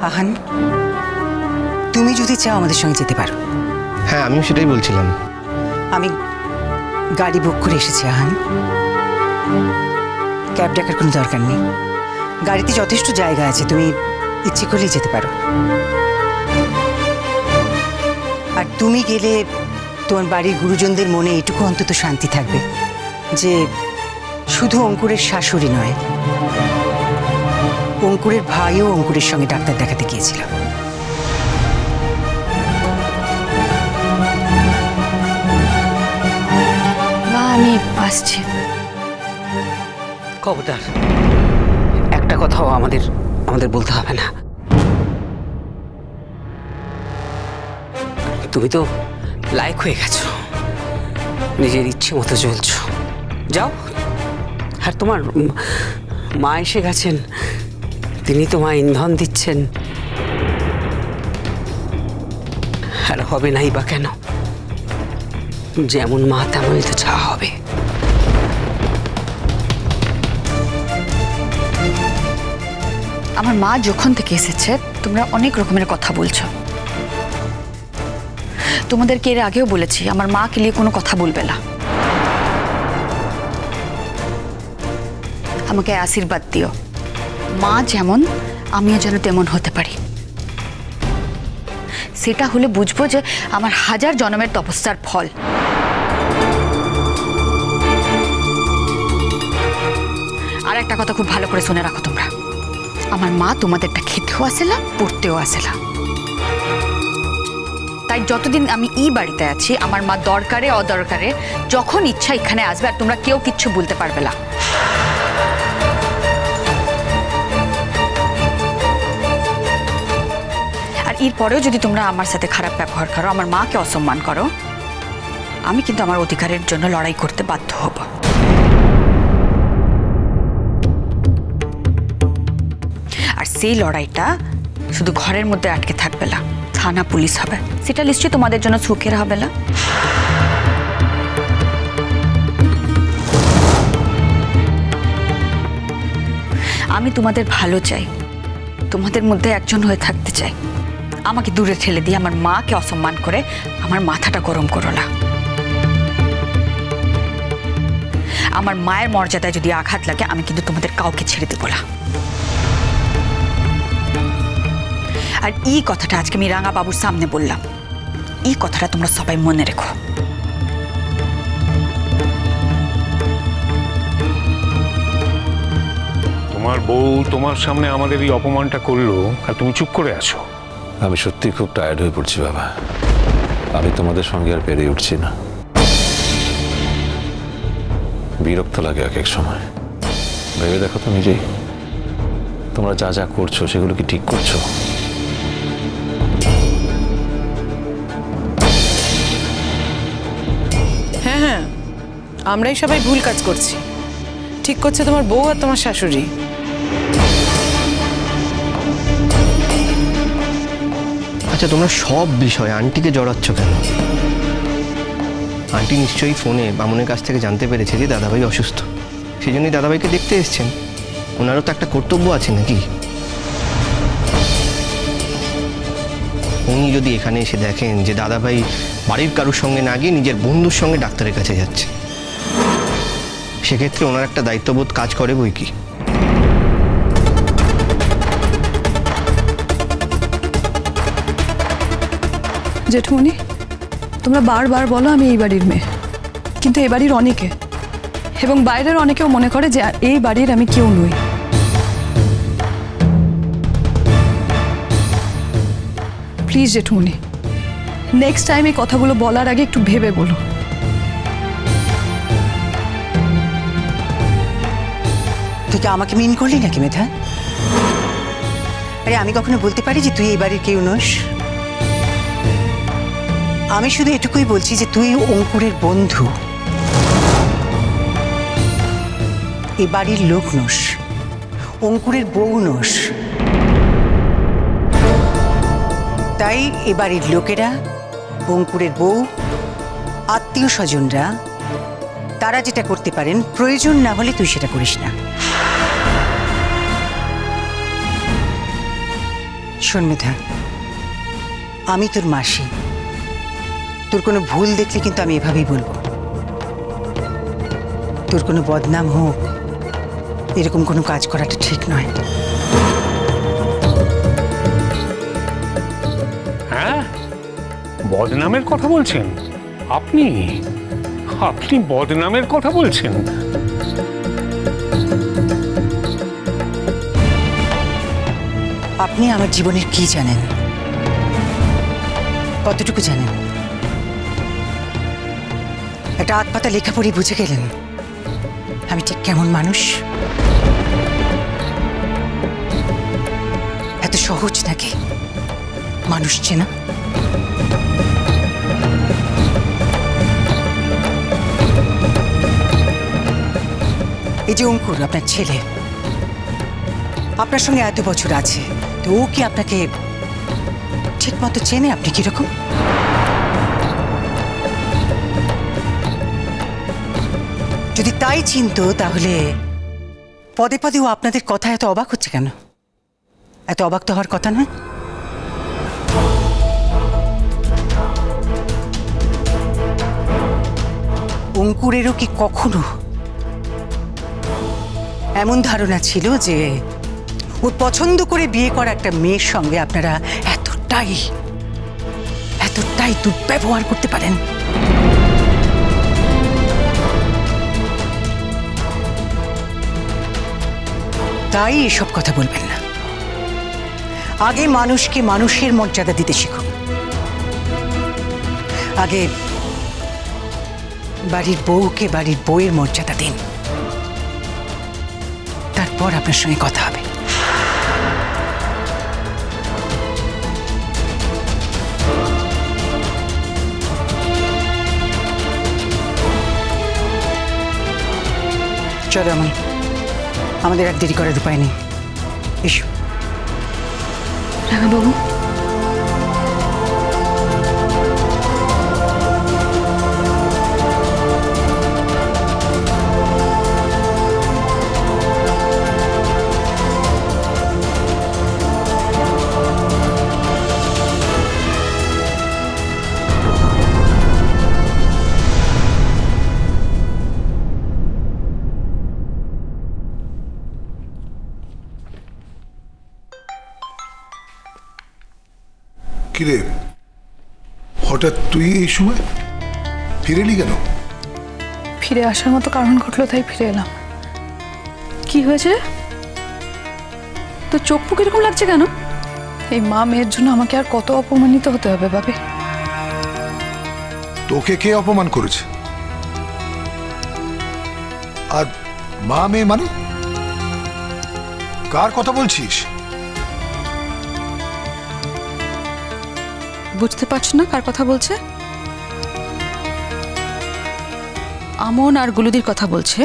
আহান, তুমি যদি চাও আমাদের সঙ্গে যেতে পারো। হ্যাঁ, আমিও সেটাই বলছিলাম। আমি গাড়ি বুক করে এসেছি আহান, ক্যাব ডাকার কোনো দরকার নেই। গাড়িতে যথেষ্ট জায়গা আছে, তুমি ইচ্ছে করলেই যেতে পারো। আর তুমি গেলে তোমার বাড়ির গুরুজনদের মনে এটুকু অন্তত শান্তি থাকবে যে শুধু অঙ্কুরের শাশুড়ি নয়, অঙ্কুরের ভাইও অঙ্কুরের সঙ্গে ডাক্তার দেখাতে গিয়েছিল। মা, আমি আসছি। খবরদার একটা কথাও আমাদের বলতে হবে না। তুমি তো লায়ক হয়ে গেছো, নিজের ইচ্ছে মতো চলছো। যাও। আর তোমার মা এসে গেছেন, তিনি তোমায় ইন্ধন দিচ্ছেন। আর হবে নাই বা কেন? যেমন মা তেমনই তো চা হবে। আমার মা যখন থেকে এসেছে তোমরা অনেক রকমের কথা বলছো। তোমাদেরকে এর আগেও বলেছি আমার মাকে নিয়ে কোনো কথা বলবে না। আমাকে আশীর্বাদ দিও, মা যেমন আমিও যেন তেমন হতে পারি। সেটা হলে বুঝবো যে আমার হাজার জন্মের তপস্যার ফল। আর একটা কথা খুব ভালো করে শুনে রাখো তোমরা, আমার মা তোমাদেরটা খেতেও আসে না, পড়তেও আসে না। তাই যতদিন আমি এই বাড়িতে আছি আমার মা দরকারে অদরকারে যখন ইচ্ছা এখানে আসবে, আর তোমরা কেউ কিচ্ছু বলতে পারবে না। আর এরপরেও যদি তোমরা আমার সাথে খারাপ ব্যবহার করো, আমার মাকে অসম্মান করো, আমি কিন্তু আমার অধিকারের জন্য লড়াই করতে বাধ্য হব। আর সেই লড়াইটা শুধু ঘরের মধ্যে আটকে থাকবে না, থানা পুলিশ হবে। সেটা নিশ্চয়ই তোমাদের জন্য সুখের হবে না। আমি তোমাদের ভালো চাই, তোমাদের মধ্যে একজন হয়ে থাকতে চাই। আমাকে দূরে ঠেলে দিয়ে আমার মাকে অসম্মান করে আমার মাথাটা গরম করো না। আমার মায়ের মর্যাদায় যদি আঘাত লাগে আমি কিন্তু তোমাদের কাউকে ছেড়ে দেবো না। আর এই কথাটা আজকে আমি রাঙা বাবুর সামনে বললাম, এই কথাটা তোমরা সবাই মনে রেখো। তোমার বউ তোমার সামনে আমাদের এই অপমানটা করলো আর তুমি চুপ করে আছো। আমি সত্যি খুব টায়ার্ড হয়ে পড়ছি বাবা, আমি তোমাদের সঙ্গে আর পেরে উঠছি না। বিরক্ত লাগে এক এক সময়। ভেবে দেখো তো নিজেই, তোমরা যা যা করছো সেগুলো কি ঠিক করছো? হ্যাঁ হ্যাঁ, আমরাই সবাই ভুল কাজ করছি। ঠিক করছে তোমার বউ আর তোমার শাশুড়ি। আচ্ছা, তোমরা সব বিষয়ে আন্টিকে জড়াচ্ছ কেন? আন্টি নিশ্চয়ই ফোনে বামুনের কাছ থেকে জানতে পেরেছে যে দাদাভাই অসুস্থ, সেই জন্যই দাদাভাইকে দেখতে এসছেন। ওনারও তো একটা কর্তব্য আছে নাকি? উনি যদি এখানে এসে দেখেন যে দাদাভাই বাড়ির কারোর সঙ্গে না গিয়ে নিজের বন্ধুর সঙ্গে ডাক্তারের কাছে যাচ্ছে, সেক্ষেত্রে ওনার একটা দায়িত্ববোধ কাজ করে বই কি। জেঠমণি, তোমরা বারবার বলো আমি এই বাড়ির মেয়ে, কিন্তু এই বাড়ির অনেকে এবং বাইরের অনেকেও মনে করে যে এই বাড়ির আমি কেউ নই। প্লিজ জেঠমণি, নেক্সট টাইম এই কথাগুলো বলার আগে একটু ভেবে বলো। তুই কি আমাকে মিন করলি নাকি মেধা? আরে আমি কখনো বলতে পারি যে তুই এই বাড়ির কেউ নস? আমি শুধু এটুকুই বলছি যে তুই অঙ্কুরের বন্ধু, এ বাড়ির লোক নস, অঙ্কুরের বউ নস। তাই এ বাড়ির লোকেরা, অঙ্কুরের বউ, আত্মীয় স্বজনরা, তারা যেটা করতে পারেন, প্রয়োজন না হলে তুই সেটা করিস না। শোন মেধা, আমি তোর মাসি, তোর কোনো ভুল দেখলে কিন্তু আমি এভাবেই বলবো। তোর কোনো বদনাম হোক, এরকম কোনো কাজ করাটা ঠিক নয়। হ্যাঁ, বদনামের কথা বলছেন আপনি? আপনি বদনামের কথা বলছেন? আপনি আমার জীবনের কি জানেন? কতটুকু জানেন? একটা আধপাতা লেখা পড়ে বুঝে গেলেন আমি ঠিক কেমন মানুষ? এত সহজ নাকি মানুষ চেনা? এই যে অঙ্কুর আপনার ছেলে, আপনার সঙ্গে এত বছর আছে, তো ও কি আপনাকে ঠিক মতো চেনে? আপনি কিরকম? যদি তাই চিনতো তাহলে পদে পদে ও আপনাদের কথা এত অবাক হচ্ছে কেন? এত অবাক তো হওয়ার কথা নয়। অঙ্কুরেরও কি কখনো এমন ধারণা ছিল যে ওর পছন্দ করে বিয়ে করা একটা মেয়ের সঙ্গে আপনারা এতটাই দুর্ব্যবহার করতে পারেন? তাই এসব কথা বলবেন না। আগে মানুষকে মানুষের মর্যাদা দিতে শিখুন। আগে বাড়ির বউকে বাড়ির বউয়ের মর্যাদা দিন, তারপর আপনার সঙ্গে কথা হবে। চলো আমার, আমাদের আর দেরি করার উপায় নেই। এসো। বাবু, কিরে, হঠাৎ তুই এই সময় ফিরে এলি কেন? ফিরে আসার মতো কারণ ঘটলো তাই ফিরে এলাম। কি হয়েছে? তো চোখ মুখ এরকম লাগছে কেন? এই মা মেয়ের জন্য আমাকে আর কত অপমানিত হতে হবে ভাবে? তোকে কে অপমান করেছে? আর মা মেয়ে মানে কার কথা বলছিস? বুঝতে পারছো না কার কথা বলছে? আমন আর গুলুদির কথা বলছে।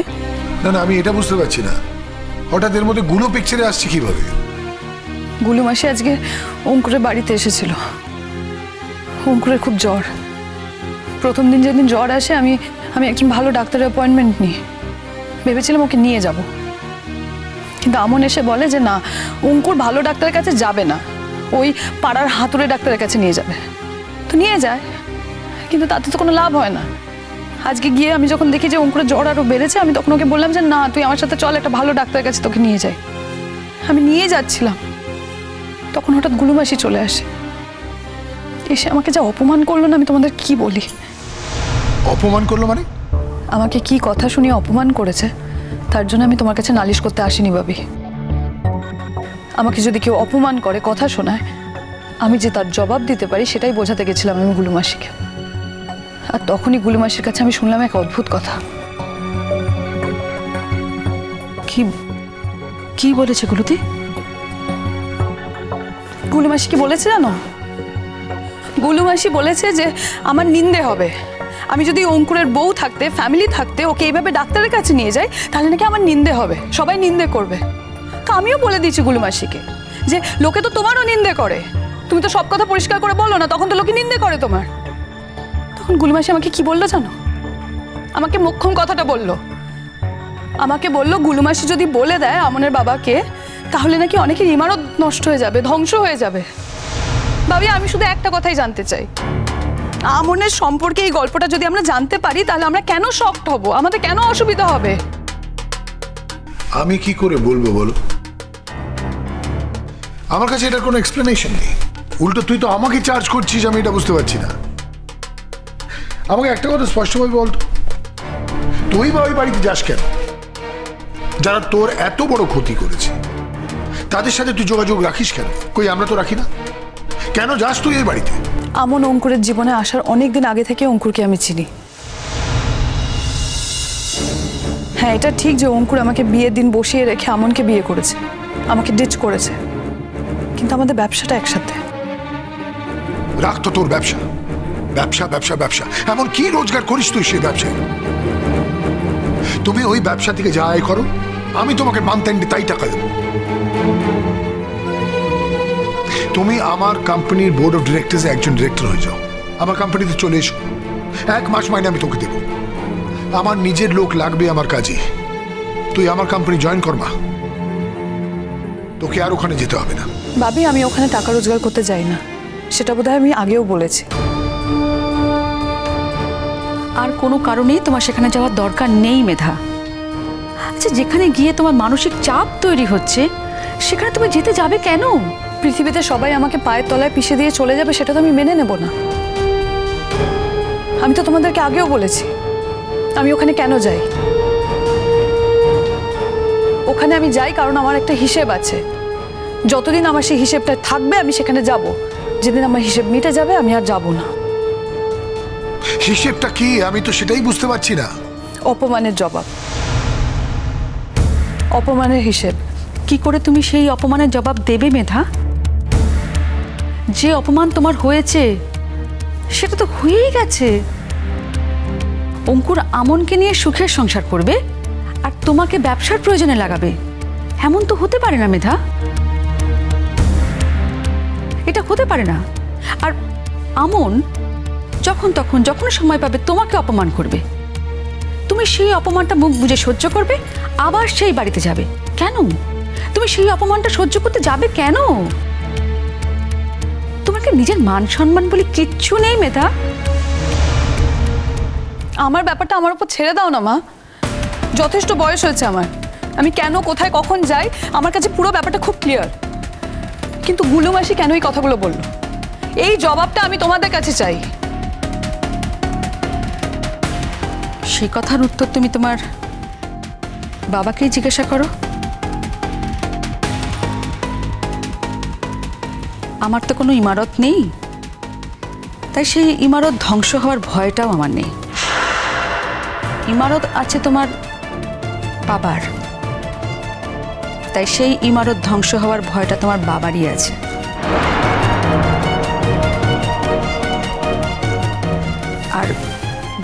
না না, আমি এটা বুঝতে পারছি না, হঠাৎ এর মধ্যে গুলো পিকচারে আসছে কিভাবে? গুলু মাসি আজকে অঙ্কুরের বাড়িতে এসেছিল। অঙ্কুরের খুব জ্বর। প্রথম দিন যেদিন জ্বর আসে আমি একজন ভালো ডাক্তারের অ্যাপয়েন্টমেন্ট নিই, ভেবেছিলাম ওকে নিয়ে যাব। কিন্তু আমন এসে বলে যে না, অঙ্কুর ভালো ডাক্তারের কাছে যাবে না, ওই পাড়ার হাতুড়ে ডাক্তারের কাছে নিয়ে যাবে। তো নিয়ে যায়, কিন্তু তাতে তো কোনো লাভ হয় না। আজকে গিয়ে আমি যখন দেখি যে অঙ্কুরের জ্বর আরও বেড়েছে, আমি তখন ওকে বললাম যে না, তুই আমার সাথে চল, একটা ভালো ডাক্তারের কাছে তোকে নিয়ে যাই। আমি নিয়ে যাচ্ছিলাম, তখন হঠাৎ গুলু মাসি চলে আসে। এসে আমাকে যা অপমান করলো না, আমি তোমাদের কি বলি। অপমান করলো মানে? আমাকে কি কথা শুনিয়ে অপমান করেছে, তার জন্য আমি তোমার কাছে নালিশ করতে আসিনি ভাবি। আমাকে যদি কেউ অপমান করে, কথা শোনায়, আমি যে তার জবাব দিতে পারি সেটাই বোঝাতে গেছিলাম আমি গুলু মাসিকে। আর তখনই গুলু মাসির কাছে আমি শুনলাম এক অদ্ভুত কথা। কি কি বলেছে গুলুদি? গুলু মাসি কি বলেছে জানো? গুলু মাসি বলেছে যে আমার নিন্দে হবে। আমি যদি অঙ্কুরের বউ থাকতে, ফ্যামিলি থাকতে ওকে এইভাবে ডাক্তারের কাছে নিয়ে যাই, তাহলে নাকি আমার নিন্দে হবে, সবাই নিন্দে করবে। তো আমিও বলে দিয়েছি গুলু মাসিকে যে লোকে তো তোমারও নিন্দে করে, তুমি তো সব কথা পরিষ্কার করে বলো না, তখন তো লোকে নিন্দে করে তোমার। তখন গুলু মাসি আমাকে কি বললো জানো? আমাকে মোক্ষম কথাটা বললো। আমাকে বললো গুলু মাসি যদি বলে দেয় আমনের বাবাকে তাহলে নাকি অনেকের ইমারত নষ্ট হয়ে যাবে, ধ্বংস হয়ে যাবে। ভাবি, আমি শুধু একটা কথাই জানতে চাই, আমনের সম্পর্কে এই গল্পটা যদি আমরা জানতে পারি তাহলে আমরা কেন শকড হব, আমাদের কেন অসুবিধা হবে? আমি কি করে বলবো বলো? আমার কাছে এটার কোনো এক্সপ্লেনেশন নেই। উল্টো তুই তো আমাকে চার্জ করছিস, আমি এটা বুঝতে পারছি না। আমাকে একটা কথা স্পষ্টভাবে বলতো, তুই বা ওই বাড়িতে যাস কেন? যারা তোর এত বড় ক্ষতি করেছে তাদের সাথে তুই যোগাযোগ রাখিস কেন? কই আমরা তো রাখি না। কেন যাস তুই এই বাড়িতে? আমন অঙ্কুরের জীবনে আসার অনেকদিন আগে থেকে অঙ্কুরকে আমি চিনি। হ্যাঁ, এটা ঠিক যে অঙ্কুর আমাকে বিয়ের দিন বসিয়ে রেখে আমনকে বিয়ে করেছে, আমাকে ডিচ করেছে, কিন্তু আমাদের ব্যবসাটা একসাথে। রাখ তো তোর ব্যবসা, ব্যবসা ব্যবসা ব্যবসা। এমন কি রোজগার করিস তুই সেই ব্যবসায়? তুমি ওই ব্যবসা থেকে যা আয় করো, আমি তোমাকে মান্থ-এন্ডে তাই টাকা দেবো। তুমি আমার কোম্পানির বোর্ড অফ ডিরেক্টরসে একজন ডিরেক্টর হয়ে যাও, আমার কোম্পানিতে চলে এসো, 1 মাস মাইনে আমি তোকে দেবো। আমার নিজের লোক লাগবে আমার কাজে, তুই আমার কোম্পানি জয়েন কর মা, তোকে আর ওখানে যেতে হবে না। ভাবি, আমি ওখানে টাকা রোজগার করতে যাই না, সেটা বোধহয় আমি আগেও বলেছি। আর কোনো কারণেই তোমার সেখানে যাওয়ার দরকার নেই মেধা। আচ্ছা, যেখানে গিয়ে তোমার মানসিক চাপ তৈরি হচ্ছে সেখানে তুমি যেতে যাবে কেন? পৃথিবীতে সবাই আমাকে পায়ের তলায় পিষে দিয়ে চলে যাবে, সেটা তো আমি মেনে নেব না। আমি তো তোমাদেরকে আগেও বলেছি আমি ওখানে কেন যাই। ওখানে আমি যাই কারণ আমার একটা হিসেব আছে, যতদিন আমার সেই হিসেবটা থাকবে আমি সেখানে যাব, যেদিন আমার হিসেব মিটে যাবে আমি আর যাব না। হিসেবটা কি আমি তো সেটাই বুঝতে পারছি না। অপমানের জবাব, অপমানের হিসেব। কি করে তুমি সেই অপমানের জবাব দেবে মেধা? যে অপমান তোমার হয়েছে সেটা তো হয়েই গেছে। অঙ্কুর আমনকে নিয়ে সুখের সংসার করবে আর তোমাকে ব্যবসার প্রয়োজনে লাগাবে, এমন তো হতে পারে না মেধা, এটা হতে পারে না। আর আমন যখন সময় পাবে তোমাকে অপমান করবে, তুমি সেই অপমানটা মুখ বুজে সহ্য করবে, আবার সেই বাড়িতে যাবে। কেন তুমি সেই অপমানটা সহ্য করতে যাবে কেন? তোমার কি নিজের মান সম্মান বলে কিচ্ছু নেই মেধা? আমার ব্যাপারটা আমার উপর ছেড়ে দাও না মা, যথেষ্ট বয়স হয়েছে আমার, আমি কেন কোথায় কখন যাই আমার কাছে পুরো ব্যাপারটা খুব ক্লিয়ার। কিন্তু গুলু মাসি কেন এই কথাগুলো বললো, এই জবাবটা আমি তোমাদের কাছে চাই। সেই কথার উত্তর তুমি তোমার বাবাকেই জিজ্ঞাসা করো। আমার তো কোনো ইমারত নেই, তাই সেই ইমারত ধ্বংস হওয়ার ভয়টাও আমার নেই। ইমারত আছে তোমার বাবার, তাই সেই ইমারত ধ্বংস হওয়ার ভয়টা তোমার বাবারই আছে। আর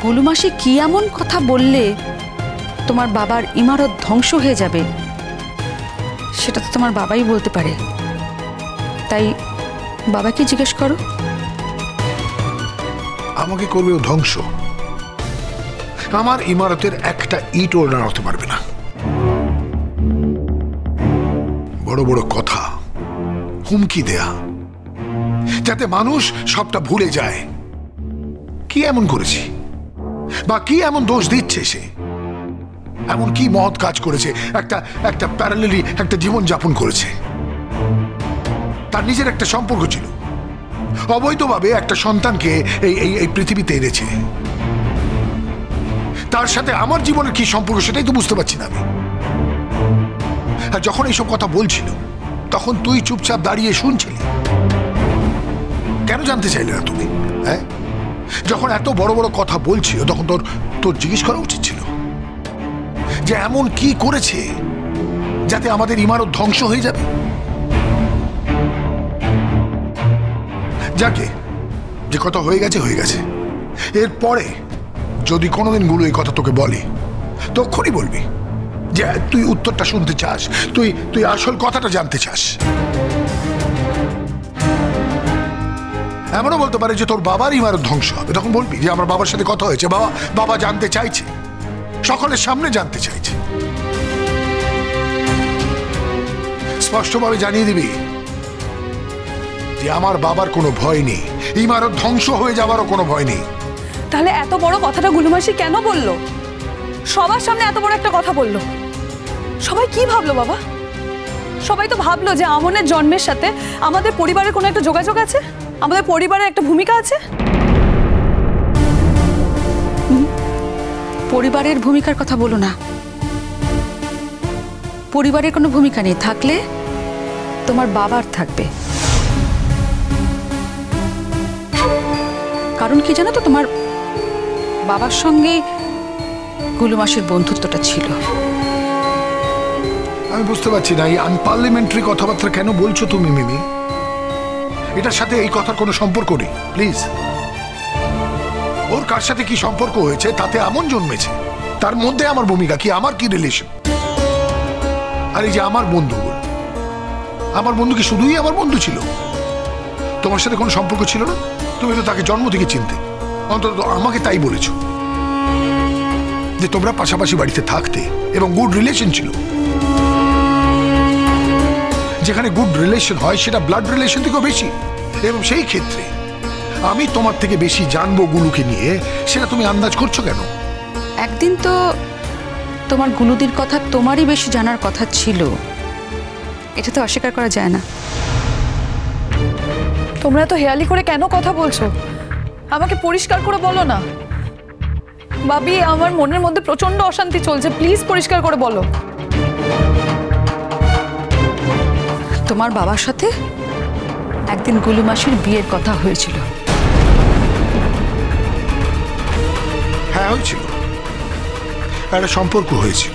গুলু মাসি কি এমন কথা বললে তোমার বাবার ইমারত ধ্বংস হয়ে যাবে, সেটা তো তোমার বাবাই বলতে পারে। তাই বাবাকে জিজ্ঞেস করো। আমাকে করবে ও ধ্বংস, আমার ইমারতের একটা ইট ওর নাড়াতে পারবে না। বড় বড় কথা, হুমকি দেয়া, যাতে মানুষ সবটা ভুলে যায়। কি এমন করেছি বা কি এমন দোষ দিচ্ছে সে? এমন কি মহৎ কাজ করেছে? একটা প্যারালেলি একটা জীবন যাপন করেছে, তার নিজের একটা সম্পর্ক ছিল, অবৈধভাবে একটা সন্তানকে এই পৃথিবীতে এনেছে। তার সাথে আমার জীবনের কি সম্পর্ক সেটাই তো বুঝতে পারছি না আমি। আর যখন এইসব কথা বলছিল তখন তুই চুপচাপ দাঁড়িয়ে শুনছিলি, কেন জানতে চাইলে না তুমি? হ্যাঁ, যখন এত বড় বড় কথা বলছিল তখন তোর জিজ্ঞেস করা উচিত ছিল যে এমন কি করেছে যাতে আমাদের ইমারত ধ্বংস হয়ে যাবে। যাকে যে কথা হয়ে গেছে হয়ে গেছে, এরপরে যদি কোনোদিন গুলো এই কথা তোকে বলে তখনই বলবি যে তুই উত্তরটা শুনতে চাস, তুই আসল কথাটা জানতে চাস। এমনও বলতে পারে যে তোর বাবার ইমারত ধ্বংস হবে, তখন বলবি যে আমার বাবার সাথে কথা হয়েছে, বাবা জানতে চাইছে, সকলের সামনে জানতে চাইছে। স্পষ্টভাবে জানিয়ে দিবি যে আমার বাবার কোনো ভয় নেই, ইমারত ধ্বংস হয়ে যাবারও কোনো ভয় নেই। তাহলে এত বড় কথাটা গুলুমাসি কেন বললো? সবার সামনে এত বড় একটা কথা বললো। সবাই কি ভাবলো বাবা? সবাই তো ভাবলো যে আমনের জন্মের সাথে আমাদের পরিবারের কোনো একটা যোগাযোগ আছে, আমাদের পরিবারের একটা ভূমিকা আছে। পরিবারের ভূমিকার কথা বলো না। পরিবারের কোনো ভূমিকা নেই, থাকলে তোমার বাবার থাকবে। কারণ কি জানো তো, তোমার বাবার সঙ্গে গুলুমাসির বন্ধুত্বটা ছিল। আমি বুঝতে পারছি না এই আনপার্লামেন্টারি কথাবার্তা কেন বলছো তুমি মিমি। এটার সাথে এই কথার কোনো সম্পর্ক নেই, প্লিজ। ওর কার সাথে কি সম্পর্ক হয়েছে তাতে আমন জন্মেছে, তার মধ্যে আমার ভূমিকা কি, আমার কি রিলেশন? আর এই যে আমার বন্ধুগুলো, আমার বন্ধু কি শুধুই আমার বন্ধু ছিল? তোমার সাথে কোনো সম্পর্ক ছিল না? তুমি তো তাকে জন্ম থেকে চিনতে, অন্তত আমাকে তাই বলেছো যে তোমরা পাশাপাশি বাড়িতে থাকতে এবং গুড রিলেশন ছিল। যেখানে গুড রিলেশন হয় সেটা ব্লাড রিলেশন থেকেও বেশি, এবং সেই ক্ষেত্রে আমি তোমার থেকে বেশি জানবো গুলুকে নিয়ে, সেটা তুমি আন্দাজ করছো কেন? একদিন তো তোমার গুলুদির কথা তোমারই বেশি জানার কথা ছিল, এটা তো অস্বীকার করা যায় না। তোমরা তো হেয়ালি করে কেন কথা বলছো? আমাকে পরিষ্কার করে বলো না। বাবি, আমার মনের মধ্যে প্রচন্ড অশান্তি চলছে, প্লিজ পরিষ্কার করে বলো। তোমার বাবার সাথে একদিন গুলুমাসির বিয়ের কথা হয়েছিল। হ্যাঁ হয়েছিল, একটা সম্পর্ক হয়েছিল,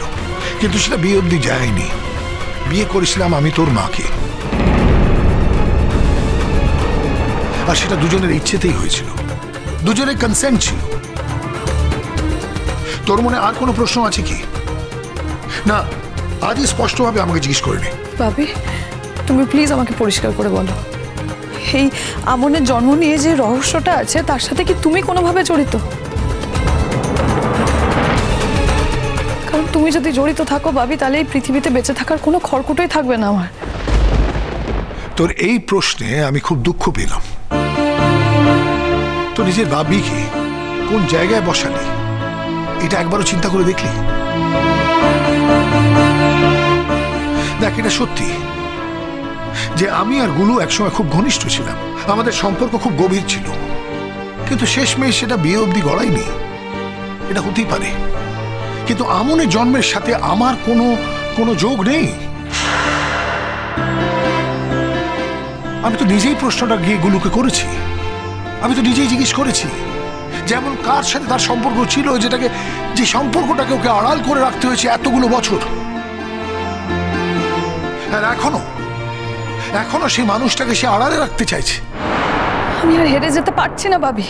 কিন্তু সেটা বিয়ে অবধি যায়নি। বিয়ে করেছিলাম আমি তোর মাকে, আর সেটা দুজনের ইচ্ছেতেই হয়েছিল, দুজনের কনসেন্ট ছিল। তোর মনে আর কোনো প্রশ্ন আছে কি? না, আজই স্পষ্টভাবে আমাকে জিজ্ঞেস করে নে। বাবি, তুমি প্লিজ আমাকে পরিষ্কার করে বলো, এই আমনের জন্ম নিয়ে যে রহস্যটা আছে তার সাথে কি তুমি কোনোভাবে জড়িত? কারণ তুমি যদি জড়িত থাকো বাবি, তাহলে এই পৃথিবীতে বেঁচে থাকার কোনো খড়কুটোই থাকবে না আমার। তোর এই প্রশ্নে আমি খুব দুঃখ পেলাম। তো নিজের বাবিকে কোন জায়গায় বসালি এটা একবারও চিন্তা করে দেখলি? দেখ, এটা সত্যি যে আমি আর গুলু একসময় খুব ঘনিষ্ঠ ছিলাম, আমাদের সম্পর্ক খুব গভীর ছিল, কিন্তু শেষমেশ সেটা বিয়ে অবধি গড়ায়নি। এটা হতেই পারে, কিন্তু আমনের জন্মের সাথে আমার কোনো যোগ নেই। আমি তো নিজেই প্রশ্নটা গিয়ে গুলুকে করেছি, আমি তো নিজেই জিজ্ঞেস করেছি যেমন কার সাথে তার সম্পর্ক ছিল, যে সম্পর্কটাকে ওকে আড়াল করে রাখতে হয়েছে এতগুলো বছর। আর এখনো সেই মানুষটাকে সে আড়ালে রাখতে চাইছে। আমি আর হেরে যেতে পারছি না বাবি,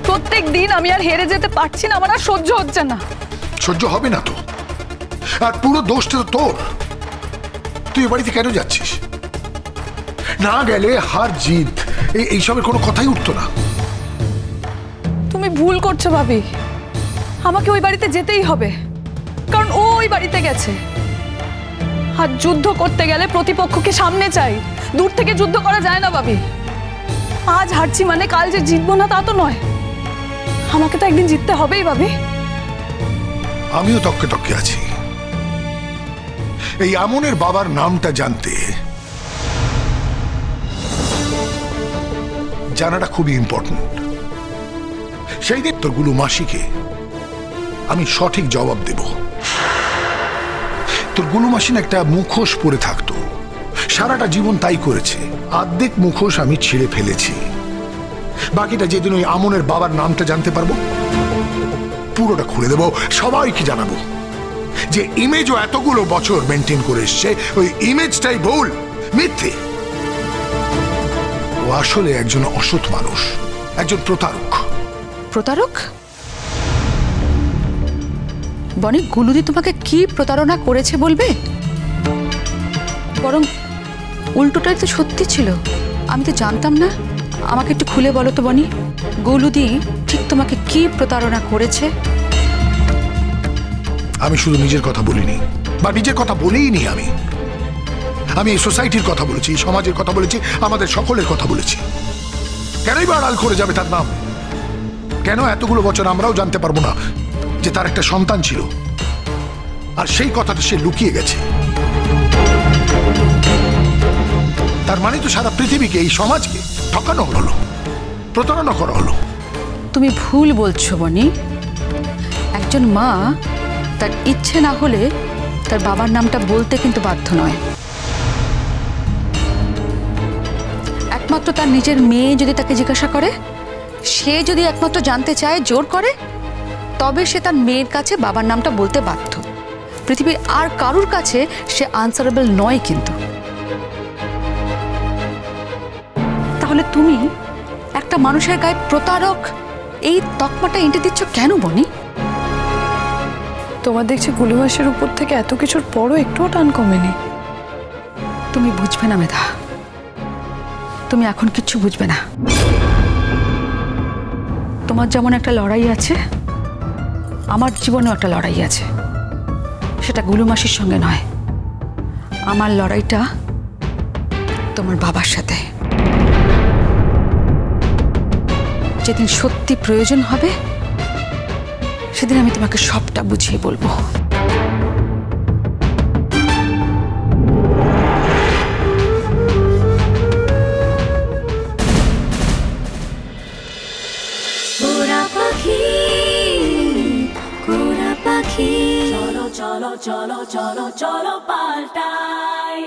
প্রত্যেক দিন আমি আর হেরে যেতে পারছি না, আমার আর সহ্য হচ্ছে না। সহ্য হবে না তো, আর পুরো দোষটা তো তোর। তুই এ বাড়িতে কেন যাচ্ছিস? না গেলে হার জিত এইসবের কোনো কথাই উঠতো না। তুমি ভুল করছো ভাবি, আমাকে ওই বাড়িতে যেতেই হবে, কারণ ও ওই বাড়িতে গেছে। আর যুদ্ধ করতে গেলে প্রতিপক্ষকে সামনে চাই, দূর থেকে যুদ্ধ করা যায় না ভাবি। আজ হারছি মানে কাল যে জিতবো না তা তো নয়, আমাকে তো একদিন জিততে হবেই ভাবি। আমিও তককে তককে আছি। এই আমনের বাবার নামটা জানাটা খুবই ইম্পর্টেন্ট। সেই দিন তোর গুলু মাসিকে আমি সঠিক জবাব দেব। তোর গুলু মাসি একটা মুখোশ পরে থাকতো, সারাটা জীবন তাই করেছে। অর্ধেক মুখোশ আমি ছিঁড়ে ফেলেছি, বাকিটা যেদিন ওই আমনের বাবার নামটা জানতে পারবো পুরোটা খুলে দেবো, সবাইকে জানাবো যে ইমেজ ও এতগুলো বছর মেনটেন করে এসছে, ওই ইমেজটাই ভুল, মিথ্যে। ও আসলে একজন অসৎ মানুষ, একজন প্রতারক। প্রতারক? বনি, গুলুদি তোমাকে কি প্রতারণা করেছে বলবে? বরং উল্টোটাই তো সত্যি ছিল, আমি তো জানতাম না। আমাকে একটু খুলে বলো তো বনি, গুলুদি ঠিক তোমাকে কি প্রতারণা করেছে? আমি শুধু নিজের কথা বলিনি, বা নিজের কথা বলেই নি। আমি এই সোসাইটির কথা বলেছি, সমাজের কথা বলেছি, আমাদের সকলের কথা বলেছি। কেনই বা আড়াল করে যাবে তার নাম? কেন এতগুলো বছর আমরাও জানতে পারবো না যে তার একটা সন্তান ছিল, আর সেই কথাটা সে লুকিয়ে গেছে? তার মানে তো সারা পৃথিবীকে, এই সমাজকে ঠকানো হলো, প্রতারণা করা হলো। তুমি ভুল বলছো বনি। একজন মা তার ইচ্ছে না হলে তার বাবার নামটা বলতে কিন্তু বাধ্য নয়। একমাত্র তার নিজের মেয়ে যদি তাকে জিজ্ঞাসা করে, সে যদি একমাত্র জানতে চায়, জোর করে, তবে সে তার মেয়ের কাছে বাবার নামটা বলতে বাধ্য। পৃথিবীর আর কারুর কাছে সে আনসারেবল নয়। কিন্তু তাহলে তুমি একটা মানুষের গায়ে প্রতারক এই তকমাটা এঁটে দিচ্ছ কেন বনি? তোমার দেখছি গুলুমাসের উপর থেকে এত কিছুর পরও একটুও টান কমেনি। তুমি বুঝবে না মেধা, তুমি এখন কিচ্ছু বুঝবে না। তোমার যেমন একটা লড়াই আছে, আমার জীবনেও একটা লড়াই আছে। সেটা গুলুমাসির সঙ্গে নয়, আমার লড়াইটা তোমার বাবার সাথে। যেদিন সত্যি প্রয়োজন হবে সেদিন আমি তোমাকে সবটা বুঝিয়ে বলবো। চলো চলো চলো চলো চলো পাল্টাই।